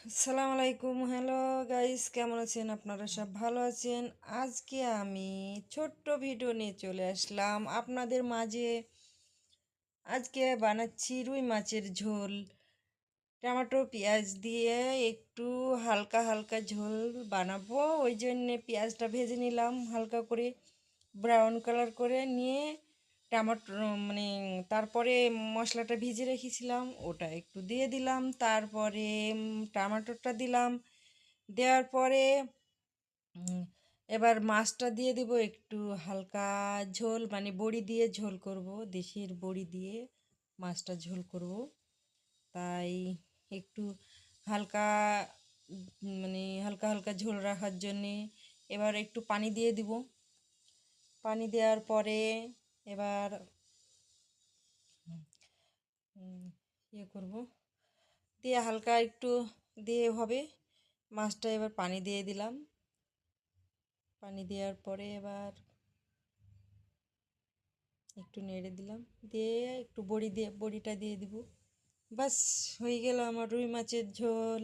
আসসালামু আলাইকুম, hello guys, কেমন আছেন? আপনারা সব ভালো আছেন? আজকে আমি ছোট্ট ভিডিও নিয়ে চলে আসলাম আপনাদের মাঝে। আজকে বানাচ্ছি রুই মাছের ঝোল। টমেটো পেঁয়াজ দিয়ে একটু হালকা হালকা ঝোল বানাবো, ওই জন্যে পেঁয়াজটা ভেজে নিলাম হালকা করে, ব্রাউন কালার করে নিয়ে টমেটো মানে তারপরে মশলাটা ভিজে রেখেছিলাম ওটা একটু দিয়ে দিলাম, তারপরে টমেটোটা দিলাম, দেওয়ার পরে উম, এবার মাছটা দিয়ে দিব একটু হালকা ঝোল, মানে বড়ি দিয়ে ঝোল করব, দেশির বড়ি দিয়ে মাছটা ঝোল করব। তাই একটু হালকা মানে হালকা হালকা ঝোল রাখার জন্যে এবার একটু পানি দিয়ে দিব। পানি দেওয়ার পরে এবার উম, ইয়ে করব, দিয়ে হালকা একটু দিয়ে হবে। মাছটা এবার পানি দিয়ে দিলাম, পানি দেওয়ার পরে এবার একটু নেড়ে দিলাম, দিয়ে একটু বড়িটা দিয়ে দিব। বাস, হয়ে গেল আমার রুই মাছের ঝোল।